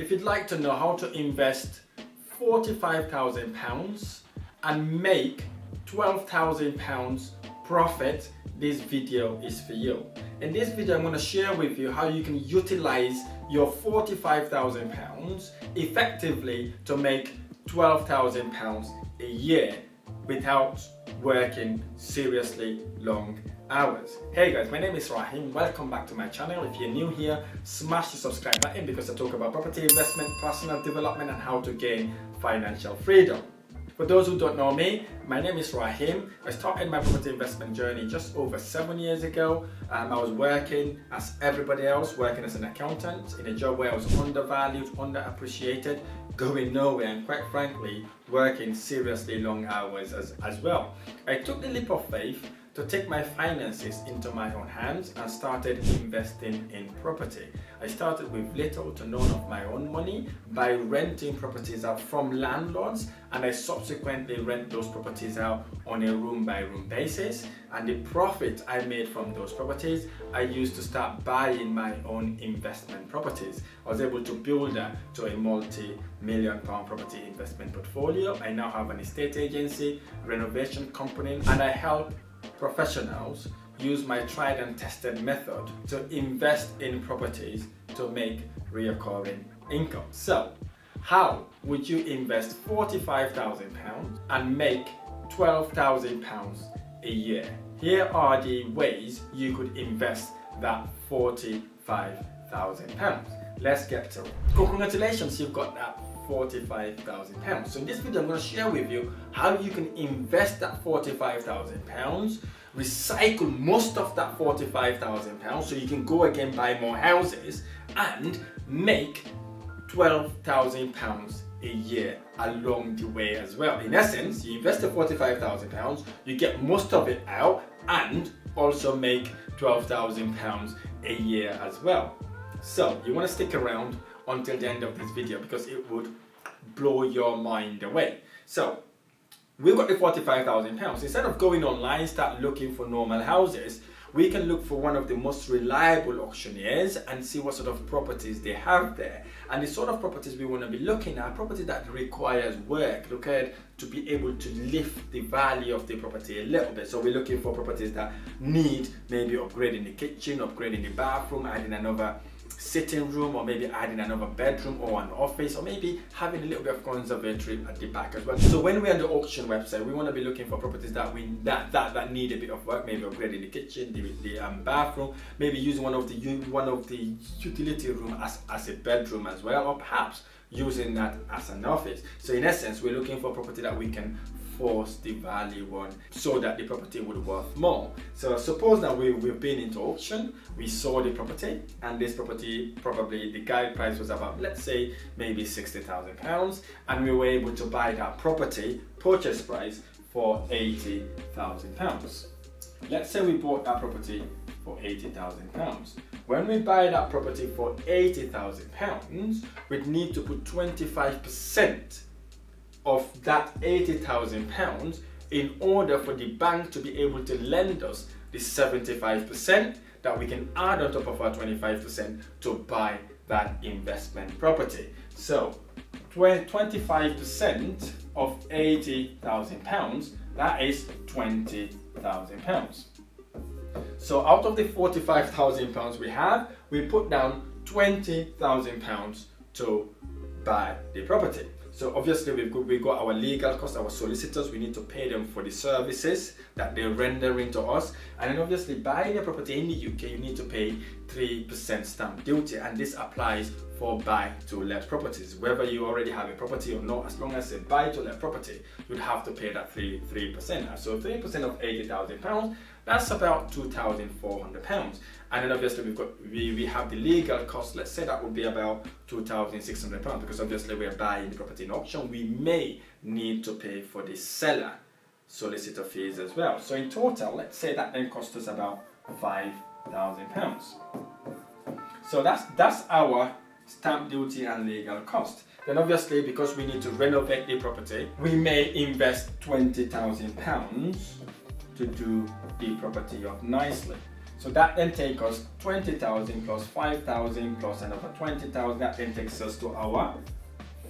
If you'd like to know how to invest £45,000 and make £12,000 profit, this video is for you. In this video, I'm going to share with you how you can utilize your £45,000 effectively to make £12,000 a year without working seriously long hours. Hey guys, my name is Rahim. Welcome back to my channel. If you're new here, smash the subscribe button because I talk about property investment, personal development, and how to gain financial freedom. For those who don't know me, my name is Rahim. I started my property investment journey just over 7 years ago. I was working as everybody else, working as an accountant in a job where I was undervalued, underappreciated, going nowhere, and quite frankly, working seriously long hours as well. I took the leap of faith to take my finances into my own hands and started investing in property. I started with little to none of my own money by renting properties out from landlords, and I subsequently rent those properties out on a room by room basis, and the profit I made from those properties I used to start buying my own investment properties. I was able to build that to a multi-million pound property investment portfolio. I now have an estate agency, renovation company, and I help professionals use my tried and tested method to invest in properties to make recurring income. So, how would you invest £45,000 and make £12,000 a year? Here are the ways you could invest that £45,000. Let's get to it. Congratulations, you've got that £45,000. So in this video, I'm going to share with you how you can invest that £45,000, recycle most of that £45,000 so you can go again buy more houses and make £12,000 a year along the way as well. In essence, you invest the £45,000, you get most of it out and also make £12,000 a year as well. So you want to stick around until the end of this video because it would blow your mind away. So we've got the £45,000. Instead of going online, start looking for normal houses, we can look for one of the most reliable auctioneers and see what sort of properties they have there. And the sort of properties we want to be looking at, property that requires work, required to be able to lift the value of the property a little bit. So we're looking for properties that need maybe upgrading the kitchen, upgrading the bathroom, adding another sitting room, or maybe adding another bedroom or an office, or maybe having a little bit of conservatory at the back as well. So when we're on the auction website, we want to be looking for properties that that need a bit of work, maybe upgrading the kitchen, the bathroom, maybe using one of the utility room as a bedroom as well, or perhaps using that as an office. So in essence, we're looking for property that we can force the value on so that the property would worth more. So suppose that we've been into auction, we saw the property, and this property, probably the guide price was about, let's say, maybe £60,000, and we were able to buy that property purchase price for £80,000. Let's say we bought that property for £80,000. When we buy that property for £80,000, we'd need to put 25% of that £80,000 in order for the bank to be able to lend us the 75% that we can add on top of our 25% to buy that investment property. So 25% of £80,000, that is £20,000. So out of the £45,000 we have, we put down £20,000 to buy the property. So obviously we've got our legal costs, our solicitors, we need to pay them for the services that they're rendering to us. And then obviously buying a property in the UK, you need to pay 3% stamp duty, and this applies for buy-to-let properties. Whether you already have a property or not, as long as it's a buy-to-let property, you'd have to pay that 3%. So 3% of £80,000, that's about £2,400. And then obviously we have the legal cost. Let's say that would be about £2,600, because obviously we're buying the property in auction. We may need to pay for the seller solicitor fees as well. So in total, let's say that then cost us about £5,000. So that's our stamp duty and legal cost. Then obviously, because we need to renovate the property, we may invest £20,000 to do the property up nicely. So that then takes us 20,000 plus 5,000 plus another 20,000. That then takes us to our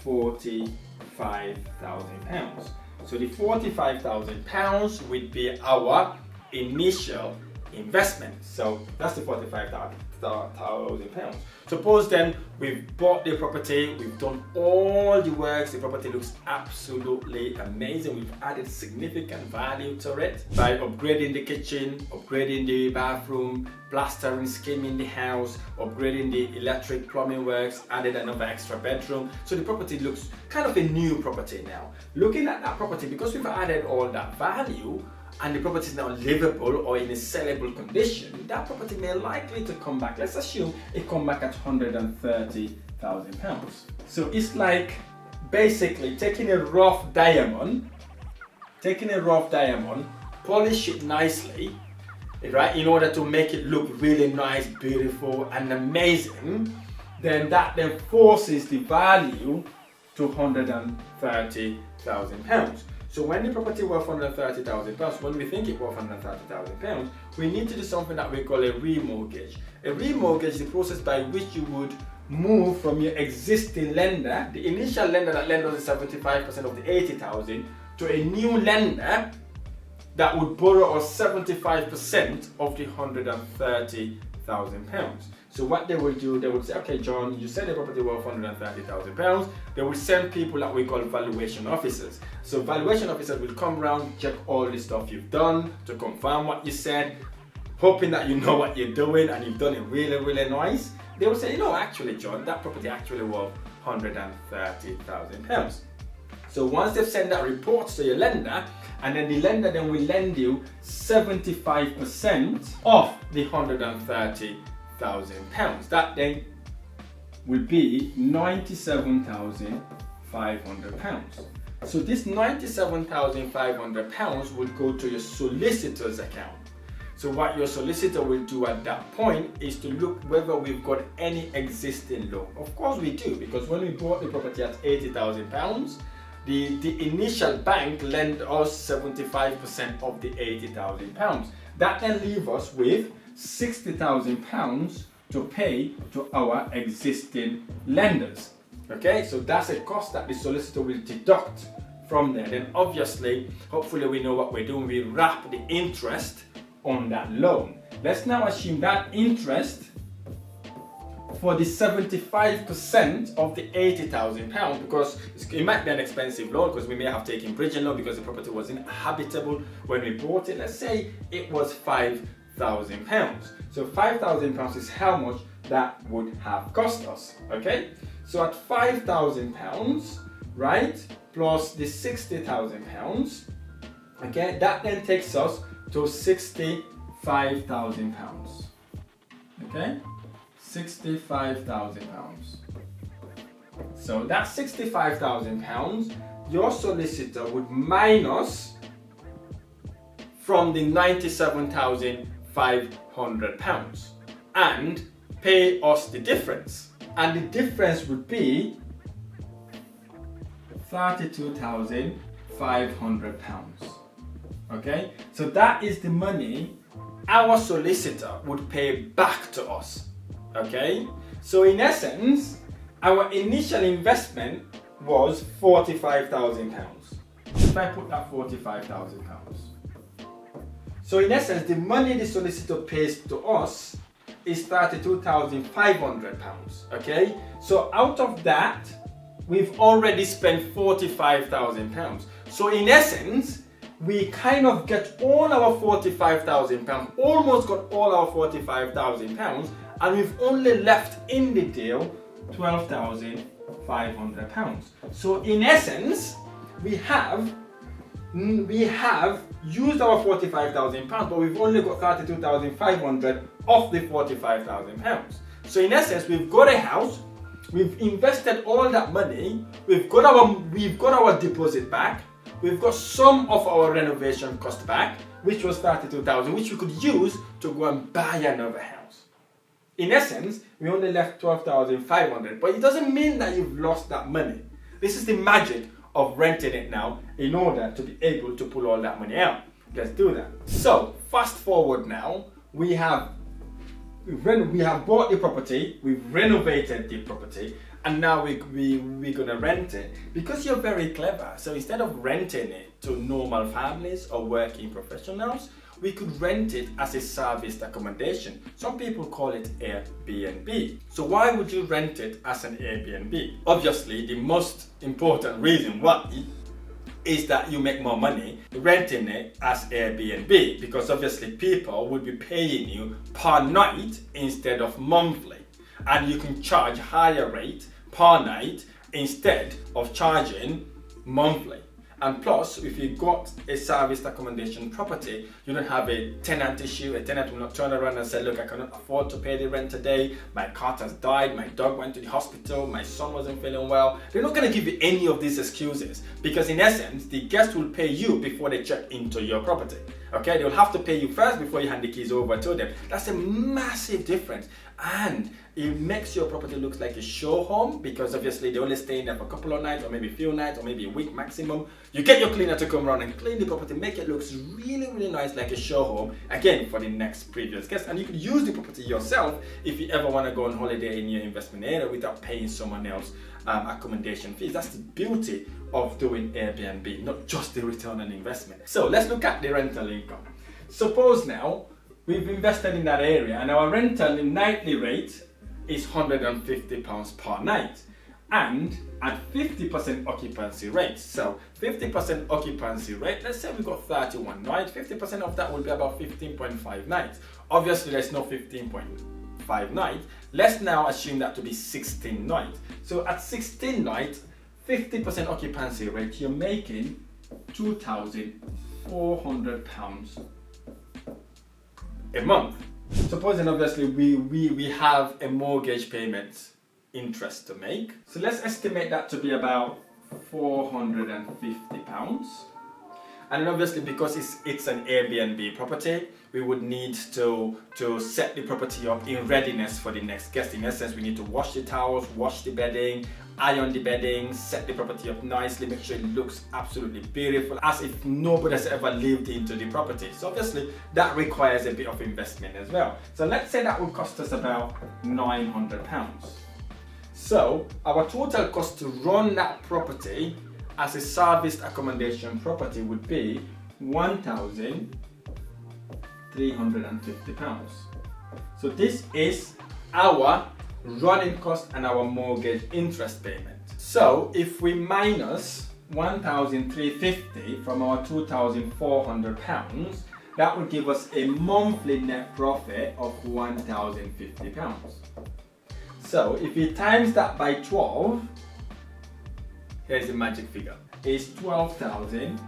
45,000 pounds. So the 45,000 pounds would be our initial investment. So that's the 45,000 pounds. Suppose then we've bought the property, we've done all the works, the property looks absolutely amazing. We've added significant value to it by upgrading the kitchen, upgrading the bathroom, plastering, skimming the house, upgrading the electric plumbing works, added another extra bedroom. So the property looks kind of a new property now. Looking at that property, because we've added all that value, and the property is now livable or in a sellable condition, that property may likely to come back. Let's assume it come back at 130,000 pounds. So it's like basically taking a rough diamond, polish it nicely, right, in order to make it look really nice, beautiful and amazing. Then that then forces the value to 130,000 pounds. So when the property worth 130,000 pounds, when we think it worth 130,000 pounds, we need to do something that we call a remortgage. A remortgage is the process by which you would move from your existing lender, the initial lender that lends us 75% of the 80,000, to a new lender that would borrow us 75% of the 130,000 pounds. So what they will do, they would say, okay, John, you said the property worth 130,000 pounds. They will send people that we call valuation officers. So valuation officers will come around, check all the stuff you've done to confirm what you said, hoping that you know what you're doing and you've done it really, really nice. They will say, you know, actually, John, that property actually worth 130,000 pounds. So once they've sent that report to your lender, and then the lender then will lend you 75% of the 130,000 pounds. That then will be 97,500 pounds. So this 97,500 pounds will go to your solicitor's account. So what your solicitor will do at that point is to look whether we've got any existing loan. Of course we do, because when we bought the property at 80,000 pounds, the initial bank lent us 75% of the 80,000 pounds. That then leaves us with 60,000 pounds to pay to our existing lenders. Okay, so that's a cost that the solicitor will deduct from there. Then obviously, hopefully we know what we're doing. We wrap the interest on that loan. Let's now assume that interest for the 75% of the 80,000 pounds, because it might be an expensive loan, because we may have taken bridging loan because the property was inhabitable when we bought it. Let's say it was 5,000 pounds. So 5,000 pounds is how much that would have cost us. Okay, so at 5,000 pounds, right, plus the 60,000 pounds, okay, that then takes us to 65,000 pounds. Okay, 65,000 pounds. So that 65,000 pounds, your solicitor would minus from the 97,500 pounds and pay us the difference. And the difference would be 32,500 pounds. Okay, so that is the money our solicitor would pay back to us. Okay, so in essence, our initial investment was 45,000 pounds. If I put that 45,000 pounds. So in essence, the money the solicitor pays to us is 32,500 pounds. Okay, so out of that, we've already spent 45,000 pounds. So in essence, we kind of get all our 45,000 pounds, almost got all our 45,000 pounds, and we've only left in the deal 12,500 pounds. So in essence, we have used our 45,000 pounds, but we've only got 32,500 of the 45,000 pounds. So in essence, we've got a house, we've invested all that money, we've got our deposit back, we've got some of our renovation cost back, which was 32,000, which we could use to go and buy another house. In essence, we only left 12,500, but it doesn't mean that you've lost that money. This is the magic of renting it now in order to be able to pull all that money out. Let's do that. So, fast forward now, we have we have bought the property, we've renovated the property, and now we're gonna rent it. Because you're very clever, so instead of renting it to normal families or working professionals, we could rent it as a serviced accommodation. Some people call it Airbnb. So why would you rent it as an Airbnb? Obviously, the most important reason why is that you make more money renting it as Airbnb, because obviously people will be paying you per night instead of monthly, and you can charge higher rate per night instead of charging monthly. And plus, if you got a serviced accommodation property, you don't have a tenant issue. A tenant will not turn around and say, look, I cannot afford to pay the rent today. My cat has died. My dog went to the hospital. My son wasn't feeling well. They're not going to give you any of these excuses, because in essence, the guest will pay you before they check into your property. Okay, they'll have to pay you first before you hand the keys over to them. That's a massive difference. And it makes your property look like a show home, because obviously they're only staying there for a couple of nights, or maybe a few nights, or maybe a week maximum. You get your cleaner to come around and clean the property, make it look really, really nice, like a show home, again, for the next previous guest. And you could use the property yourself if you ever want to go on holiday in your investment area without paying someone else accommodation fees. That's the beauty of doing Airbnb, not just the return on investment. So let's look at the rental income. Suppose now we've invested in that area and our rental nightly rate is £150 per night, and at 50% occupancy rate. So 50% occupancy rate, let's say we got 31 nights, 50% of that will be about 15.5 nights. Obviously there's no 15.5 nights. Let's now assume that to be 16 nights. So at 16 nights, 50% occupancy rate, you're making £2,400 a month. Supposing obviously we have a mortgage payment interest to make. So let's estimate that to be about £450. And then obviously, because it's an Airbnb property, we would need to set the property up in readiness for the next guest. In essence, we need to wash the towels, wash the bedding, iron the bedding, set the property up nicely, make sure it looks absolutely beautiful, as if nobody has ever lived into the property. So obviously, that requires a bit of investment as well. So let's say that would cost us about £900. So our total cost to run that property as a serviced accommodation property would be £1,350. So this is our running cost and our mortgage interest payment. So if we minus £1,350 from our £2,400, that would give us a monthly net profit of £1,050. So if we times that by 12, here's the magic figure. It's £12,600.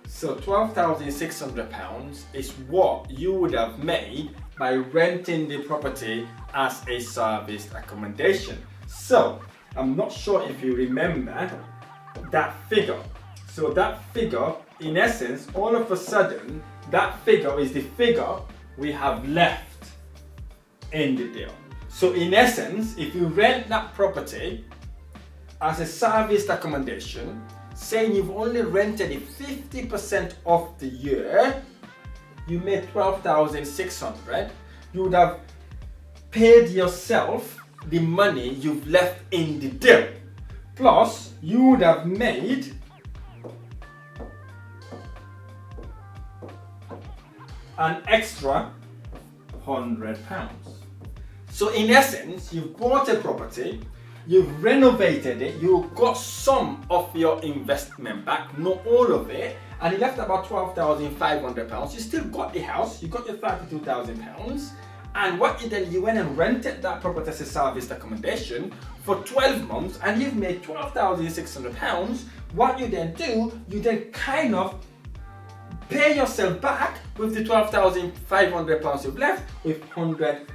So £12,600 is what you would have made by renting the property as a serviced accommodation. So I'm not sure if you remember that figure. So that figure, in essence, all of a sudden, that figure is the figure we have left in the deal. So in essence, if you rent that property as a serviced accommodation, saying you've only rented it 50% of the year, you made £12,600. You would have paid yourself the money you've left in the deal. Plus, you would have made an extra £100. So in essence, you've bought a property, you've renovated it, you got some of your investment back, not all of it, and you left about £12,500. You still got the house, you got your £32,000, and what you went and rented that property as a serviced accommodation for 12 months, and you've made £12,600. What you then do, you then kind of pay yourself back with the £12,500 you've left, with £100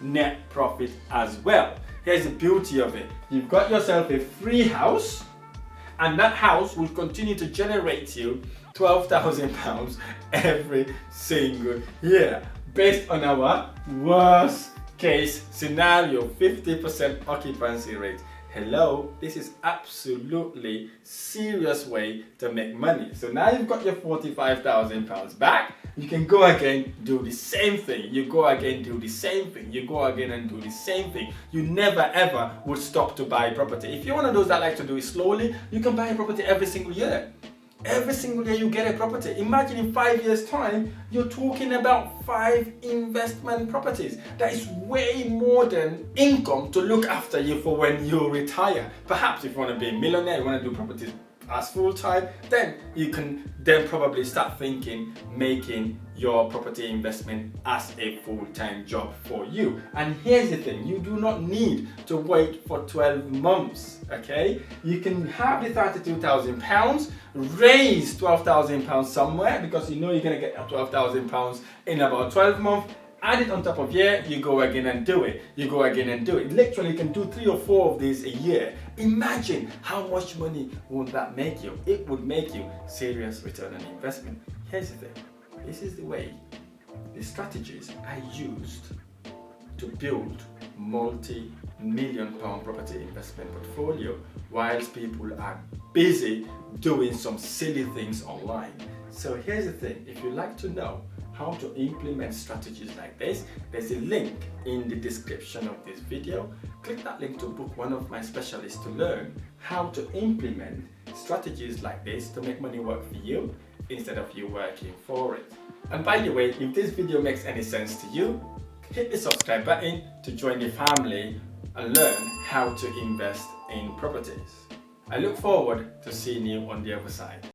net profit as well. Here's the beauty of it. You've got yourself a free house, and that house will continue to generate you £12,000 every single year, based on our worst case scenario, 50% occupancy rate. Hello, this is absolutely serious way to make money. So now you've got your £45,000 back. You can go again, do the same thing. You go again, do the same thing. You go again and do the same thing. You never ever would stop to buy property. If you're one of those that like to do it slowly, you can buy a property every single year. Every single year you get a property. Imagine in 5 years' time, you're talking about 5 investment properties. That is way more than income to look after you for when you retire. Perhaps if you want to be a millionaire, you want to do properties as full-time, then you can then probably start thinking making your property investment as a full-time job for you. And here's the thing, you do not need to wait for 12 months, okay? You can have the £32,000, raise £12,000 somewhere, because you know you're going to get £12,000 in about 12 months, add it on top of year, you go again and do it. You go again and do it. Literally, you can do 3 or 4 of these a year. Imagine how much money would that make you? It would make you serious return on investment. Here's the thing. This is the way the strategies are used to build multi-million-pound property investment portfolio whilst people are busy doing some silly things online. So here's the thing. If you'd like to know how to implement strategies like this, there's a link in the description of this video. Click that link to book one of my specialists to learn how to implement strategies like this to make money work for you instead of you working for it. And by the way, if this video makes any sense to you, hit the subscribe button to join the family and learn how to invest in properties. I look forward to seeing you on the other side.